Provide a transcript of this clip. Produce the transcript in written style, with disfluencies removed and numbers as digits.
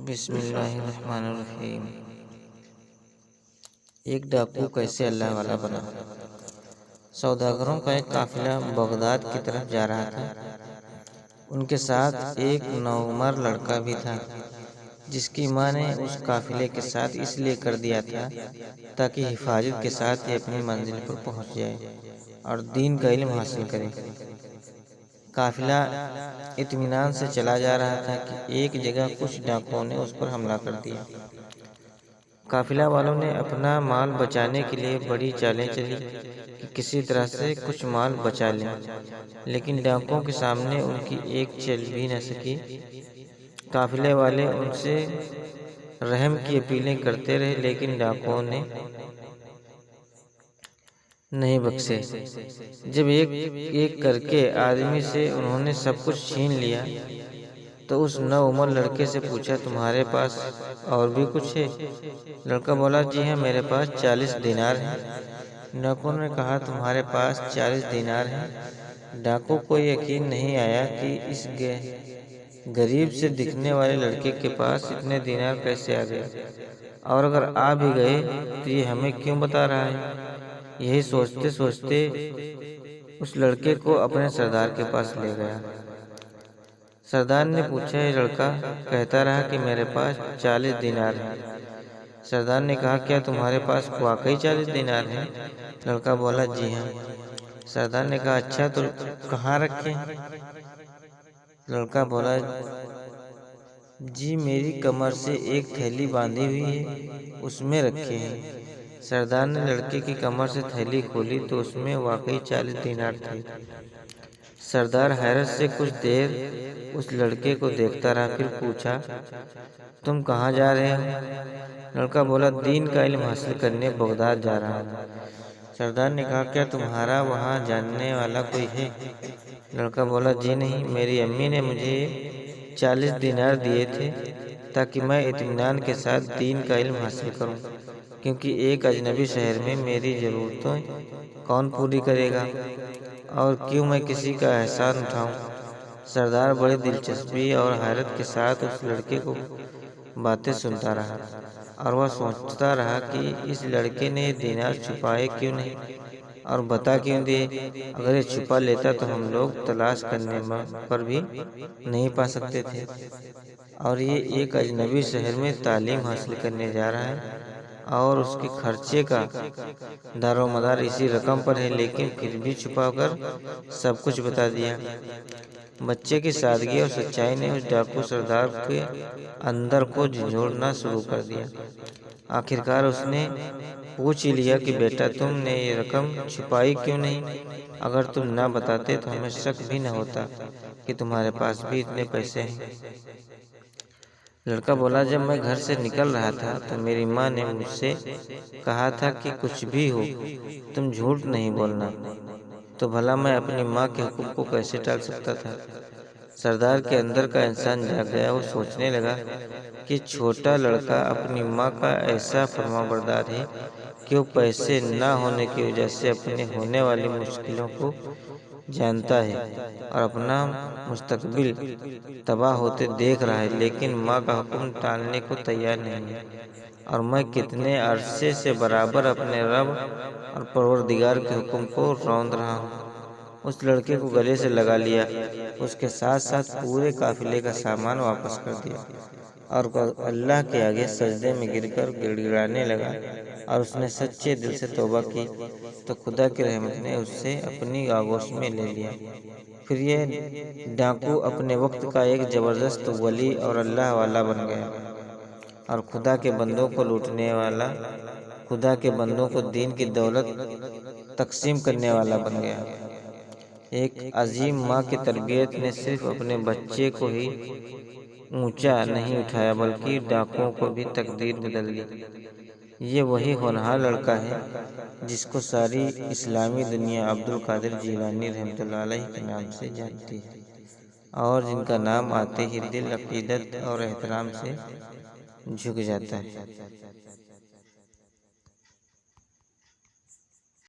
بسم اللہ الرحمن الرحیم۔ ایک ڈاکو کیسے اللہ والا بنا۔ سوداگروں کا ایک قافلہ بغداد کی طرف جا رہا تھا۔ ان کے ساتھ ایک نوعمر لڑکا بھی تھا، جس کی ماں نے اس قافلے کے ساتھ اس لیے کر دیا تھا تاکہ حفاظت کے ساتھ یہ اپنی منزل پر پہنچ جائے اور دین کا علم حاصل کرے۔ قافلہ اطمینان سے چلا جا رہا تھا کہ ایک جگہ کچھ ڈاکوؤں نے اس پر حملہ کر دیا۔ قافلہ والوں نے اپنا مال بچانے کے لیے بڑی چالیں چلی کہ کسی طرح سے کچھ مال بچا لیں، لیکن ڈاکوؤں کے سامنے ان کی ایک چل بھی نہ سکی۔ قافلے والے ان سے رحم کی اپیلیں کرتے رہے، لیکن ڈاکوؤں نے نہیں بخشے۔ جب ایک ایک کر کے آدمی سے انہوں نے سب کچھ چھین لیا تو اس نوعمر لڑکے سے پوچھا، تمہارے پاس اور بھی کچھ ہے؟ لڑکا بولا، جی ہاں، میرے پاس 40 دینار ہیں۔ ڈاکوؤں نے کہا، تمہارے پاس 40 دینار ہیں؟ ڈاکو کو یقین نہیں آیا کہ اس غریب سے دکھنے والے لڑکے کے پاس اتنے دینار کیسے آ گئے، اور اگر آ بھی گئے تو یہ ہمیں کیوں بتا رہا ہے۔ یہی سوچتے سوچتے اس لڑکے کو اپنے سردار کے پاس لے گیا۔ سردار نے پوچھا، یہ لڑکا کہتا رہا کہ میرے پاس 40 دینار ہیں۔ سردار نے کہا، کیا تمہارے پاس واقعی 40 دینار ہیں؟ لڑکا بولا، جی ہاں۔ سردار نے کہا، اچھا تو کہاں رکھے؟ لڑکا بولا، جی میری کمر سے ایک تھیلی باندھی ہوئی ہے، اس میں رکھے ہیں۔ سردار نے لڑکے کی کمر سے تھیلی کھولی تو اس میں واقعی 40 دینار تھے۔ سردار حیرت سے کچھ دیر اس لڑکے کو دیکھتا رہا، پھر پوچھا، تم کہاں جا رہے ہو؟ لڑکا بولا، دین کا علم حاصل کرنے بغداد جا رہا ہوں۔ سردار نے کہا، کیا تمہارا وہاں جاننے والا کوئی ہے؟ لڑکا بولا، جی نہیں، میری امی نے مجھے 40 دینار دیے تھے تاکہ میں اطمینان کے ساتھ دین کا علم حاصل کروں، کیونکہ ایک اجنبی شہر میں میری ضرورتیں کون پوری کرے گا، اور کیوں میں کسی کا احسان اٹھاؤں۔ سردار بڑی دلچسپی اور حیرت کے ساتھ اس لڑکے کو باتیں سنتا رہا، اور وہ سوچتا رہا کہ اس لڑکے نے یہ دینار چھپائے کیوں نہیں اور بتا کیوں دیے۔ اگر یہ چھپا لیتا تو ہم لوگ تلاش کرنے پر بھی نہیں پا سکتے تھے، اور یہ ایک اجنبی شہر میں تعلیم حاصل کرنے جا رہا ہے اور اس کے خرچے کا دار و مدار اسی رقم پر ہے، لیکن پھر بھی چھپا کر سب کچھ بتا دیا۔ بچے کی سادگی اور سچائی نے اس ڈاکو سردار کے اندر کو جھنجھوڑنا شروع کر دیا۔ آخرکار اس نے پوچھ ہی لیا کہ بیٹا، تم نے یہ رقم چھپائی کیوں نہیں؟ اگر تم نہ بتاتے تو ہمیں شک بھی نہ ہوتا کہ تمہارے پاس بھی اتنے پیسے ہیں۔ لڑکا بولا، جب میں گھر سے نکل رہا تھا تو میری ماں نے مجھ سے کہا تھا کہ کچھ بھی ہو تم جھوٹ نہیں بولنا، تو بھلا میں اپنی ماں کے حکم کو کیسے ٹال سکتا تھا۔ سردار کے اندر کا انسان جاگ گیا۔ وہ سوچنے لگا کہ چھوٹا لڑکا اپنی ماں کا ایسا فرمانبردار ہے کہ وہ پیسے نہ ہونے کی وجہ سے اپنے ہونے والی مشکلوں کو جانتا ہے اور اپنا مستقبل تباہ ہوتے دیکھ رہا ہے، لیکن ماں کا حکم ٹالنے کو تیار نہیں ہے، اور میں کتنے عرصے سے برابر اپنے رب اور پروردگار کے حکم کو روند رہا ہوں۔ اس لڑکے کو گلے سے لگا لیا، اس کے ساتھ ساتھ پورے قافلے کا سامان واپس کر دیا، اور اللہ کے آگے سجدے میں گر کر گڑ گڑانے لگا، اور اس نے سچے دل سے توبہ کی تو خدا کی رحمت نے اسے اپنی آغوش میں لے لیا۔ پھر یہ ڈاکو اپنے وقت کا ایک زبردست ولی اور اللہ والا بن گیا، اور خدا کے بندوں کو لوٹنے والا، خدا کے بندوں کو دین کی دولت تقسیم کرنے والا بن گیا۔ ایک عظیم ماں کی تربیت نے صرف اپنے بچے کو ہی اونچا نہیں اٹھایا بلکہ ڈاکوؤں کو بھی تقدیر بدل دی۔ یہ وہی ہونہار لڑکا ہے جس کو ساری اسلامی دنیا عبد القادر جیلانی رحمۃ اللہ علیہ کے نام سے جانتی ہے، اور جن کا نام آتے ہی دل عقیدت اور احترام سے جھک جاتا ہے۔